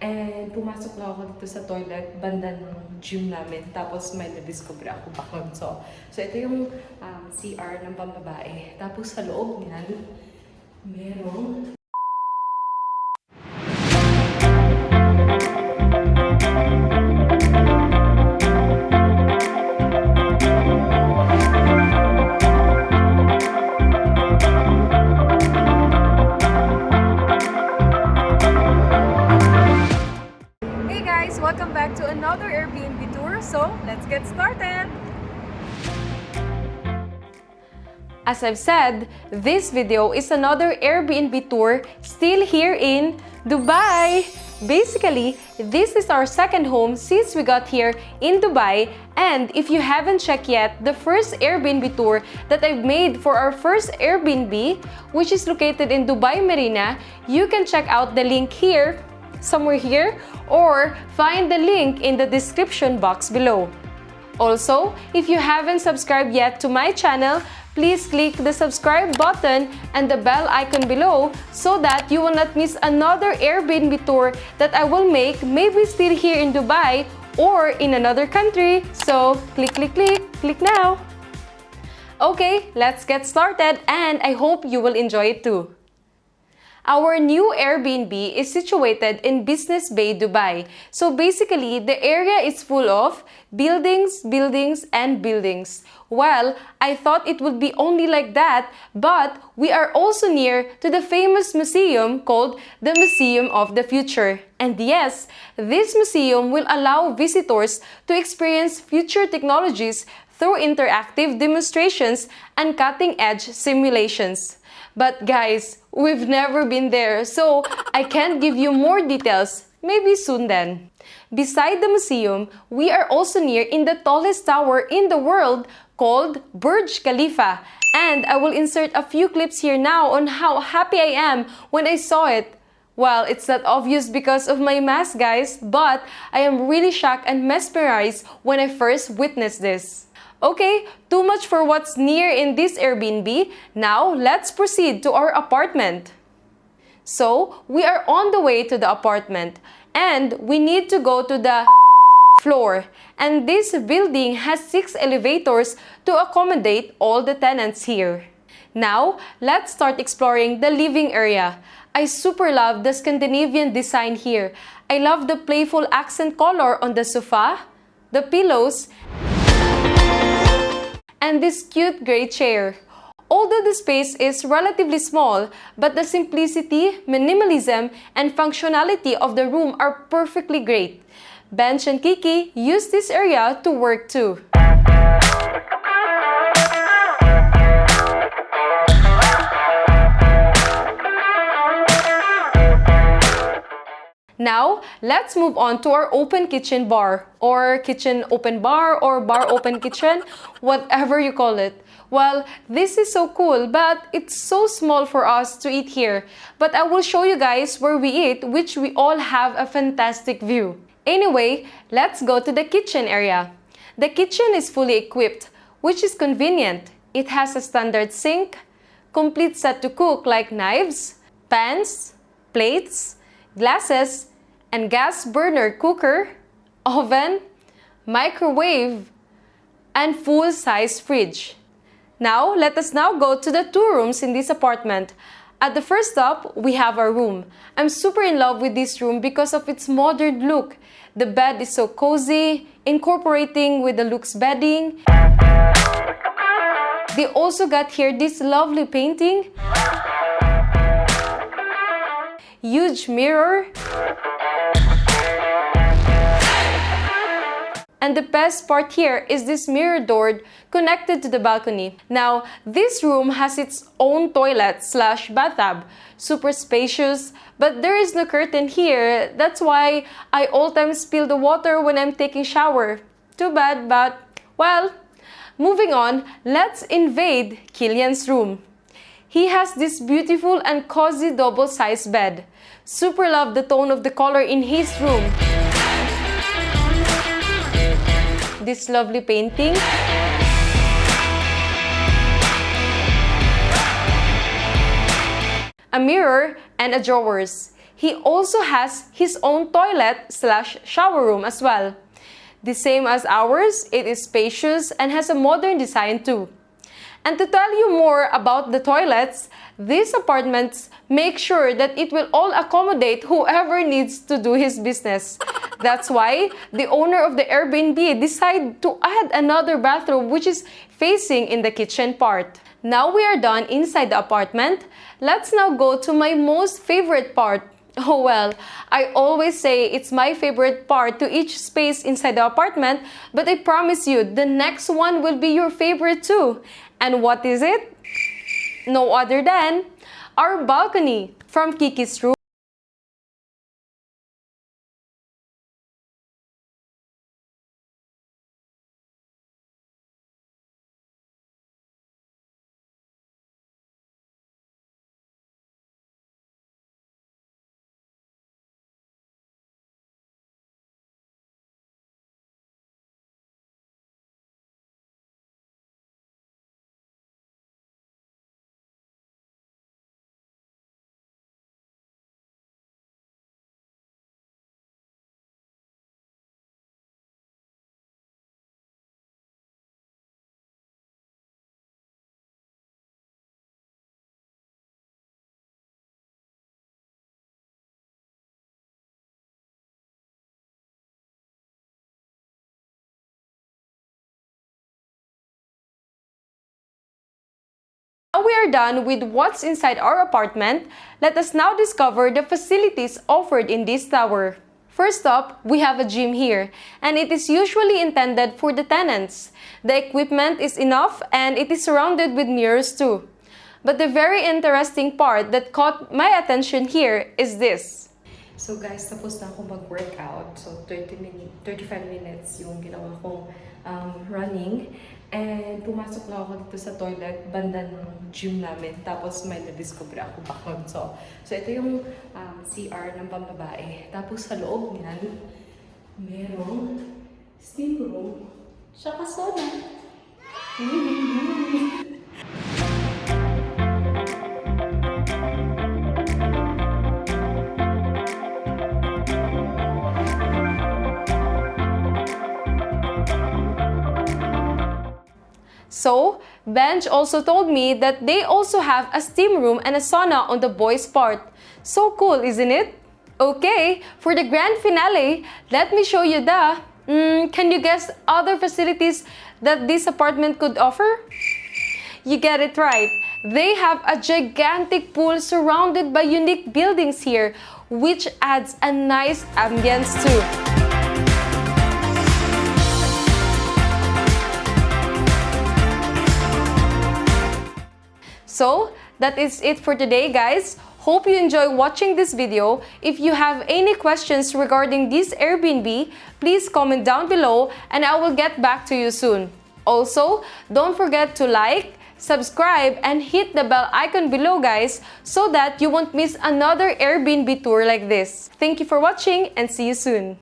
And pumasok lang ako dito sa toilet, banda ng gym namin. Tapos may na-discover ako bakon. So ito yung CR ng pambabae. Tapos sa loob niyan, merong welcome back to another Airbnb tour. So, let's get started! As I've said, this video is another Airbnb tour still here in Dubai. Basically, this is our second home since we got here in Dubai. And if you haven't checked yet, the first Airbnb tour that I've made for our first Airbnb, which is located in Dubai Marina, you can check out the link here, somewhere here, or find the link in the description box below. Also, if you haven't subscribed yet to my channel, please click the subscribe button and the bell icon below so that you will not miss another Airbnb tour that I will make, maybe still here in Dubai or in another country. So, click now. Okay, let's get started and I hope you will enjoy it too. Our new Airbnb is situated in Business Bay, Dubai. So basically, the area is full of buildings, and buildings. Well, I thought it would be only like that, but we are also near to the famous museum called the Museum of the Future. And yes, this museum will allow visitors to experience future technologies through interactive demonstrations and cutting-edge simulations. But guys, we've never been there, so I can't give you more details. Maybe soon then. Beside the museum, we are also near in the tallest tower in the world called Burj Khalifa. And I will insert a few clips here now on how happy I am when I saw it. Well, it's not obvious because of my mask, guys, but I am really shocked and mesmerized when I first witnessed this. Okay, too much for what's near in this Airbnb. Now, let's proceed to our apartment. So, we are on the way to the apartment and we need to go to the floor. And this building has 6 elevators to accommodate all the tenants here. Now, let's start exploring the living area. I super love the Scandinavian design here. I love the playful accent color on the sofa, the pillows, and this cute gray chair. Although the space is relatively small, but the simplicity, minimalism, and functionality of the room are perfectly great. Bench and Kiki use this area to work too. Now, let's move on to our open kitchen bar, or kitchen open bar, or bar open kitchen, whatever you call it. Well, this is so cool, but it's so small for us to eat here. But I will show you guys where we eat, which we all have a fantastic view. Anyway, let's go to the kitchen area. The kitchen is fully equipped, which is convenient. It has a standard sink, complete set to cook like knives, pans, plates, glasses, and gas burner cooker, oven, microwave, and full-size fridge. Now, let us now go to the 2 rooms in this apartment. At the first stop, we have our room. I'm super in love with this room because of its modern look. The bed is so cozy, incorporating with the luxe bedding. They also got here this lovely painting, huge mirror, and the best part here is this mirror door connected to the balcony. Now, this room has its own toilet / bathtub, super spacious, but there is no curtain here. That's why I all time spill the water when I'm taking shower. Too bad, but well, moving on, let's invade Killian's room. He has this beautiful and cozy double-sized bed. Super love the tone of the color in his room. This lovely painting. A mirror and a drawers. he also has his own toilet slash shower room as well. The same as ours, it is spacious and has a modern design too. And to tell you more about the toilets, these apartments make sure that it will all accommodate whoever needs to do his business. That's why the owner of the Airbnb decided to add another bathroom which is facing in the kitchen part. Now we are done inside the apartment. Let's now go to my most favorite part. Oh well, I always say it's my favorite part to each space inside the apartment, but I promise you the next one will be your favorite too. And what is it? No other than our balcony from Kiki's room. Now we are done with what's inside our apartment, let us now discover the facilities offered in this tower. First up, we have a gym here, and it is usually intended for the tenants. The equipment is enough and it is surrounded with mirrors too. But the very interesting part that caught my attention here is this. So guys, tapos na ako mag-workout. So 35 minutes yung ginawa kong running. And pumasok na ako dito sa toilet, banda ng gym namin. Tapos may na-discover ako bakon. So ito yung CR ng pambabae. Tapos sa loob niyan, merong steam room, tsaka sauna. So, Benj also told me that they also have a steam room and a sauna on the boys' part. So cool, isn't it? Okay, for the grand finale, let me show you the... can you guess other facilities that this apartment could offer? You get it right. They have a gigantic pool surrounded by unique buildings here, which adds a nice ambience too. So, that is it for today, guys. Hope you enjoy watching this video. If you have any questions regarding this Airbnb, please comment down below and I will get back to you soon. Also, don't forget to like, subscribe, and hit the bell icon below, guys, so that you won't miss another Airbnb tour like this. Thank you for watching and see you soon.